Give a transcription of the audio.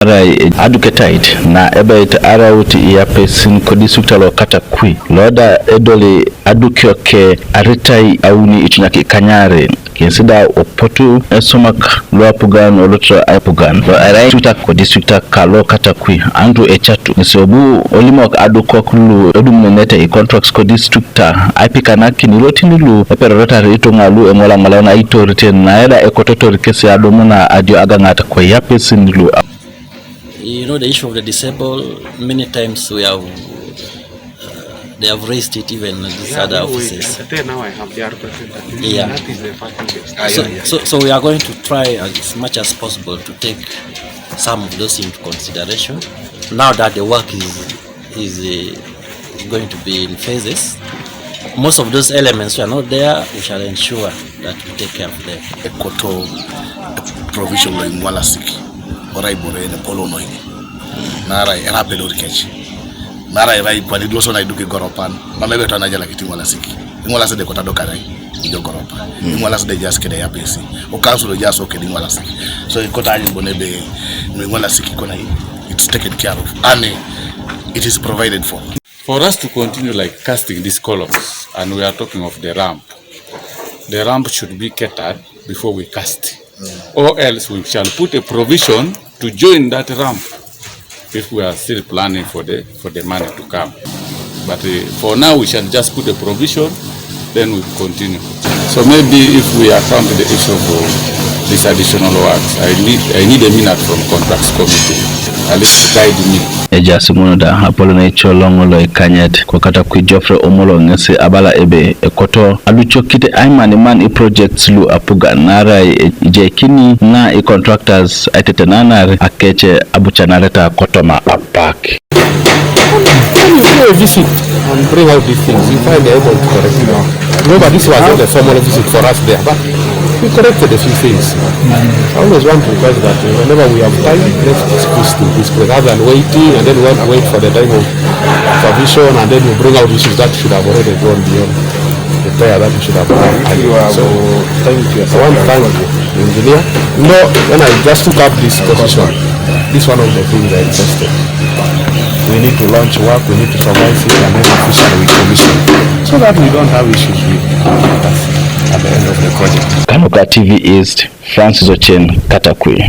Adukena na ebait arawuti ya pesin kodisukta kata kui loda edole adukyoke aritai auni ichunyaki kanyare kensida opotu esomak lo apugan olotra apugan lo arai tuta kodisukta kalo kata kui andu echatu nisobu olimok adukokulu edumnete contracts kodisukta aipikanaki nilotinilu eperorota ritongalu emola malana itorite na eda ekototori kesi adomuna adio agangata kwa ya pesin nilu. You know, the issue of the disabled, many times we have, they have raised it even in these other offices. Now I have their representative. Yeah. That is the first So we are going to try as much as possible to take some of those into consideration. Now that the work is going to be in phases, most of those elements who are not there, we shall ensure that we take care of them. A koto provision in Walasiki. Orai bore ne polo no ini nara era pedor kechi nara era ipali doso na iduke goropan mamebe to na jala kiti wala siki ngola se de kota do kare ijo goropan ngola se de jas kede ya pesi o council jas o kede ngola siki so ikota aji bonebe ngola siki kona it's taken care of and it is provided for us to continue like casting these columns, and we are talking of the ramp should be catered before we cast. Or else we shall put a provision to join that ramp if we are still planning for the money to come. But for now we shall just put a provision, then we continue. So maybe if we account the issue of these additional works, I need a minute from contracts committee. At least guide me. Ejasimuno da hapolo na icho longolo ikanyet kwa kata kui Geoffrey Omolo ngese abala ebe ekoto alucho kite aimani man projects lu apuga nara ijekini na contractors aitetenanare akeche abuchanareta kotoma apak. When you do a visit and bring out these things, you find they're able to correct it now. Remember, this was not a formal visit for us there, but we corrected a few things. I always want to request that whenever we have time, let's squeeze to this place rather than waiting and then wait for the time of supervision and then we bring out issues that should have already gone beyond the prayer that we should have done. So, thank you. I want to thank the engineer. No, when I just took up this position, this is one of the things I interested. We need to launch work, we need to supervise it, and then officially we commission so that we don't have issues with us at the end of the project. Kanoka TV East, Francis Ochen, Katakwi.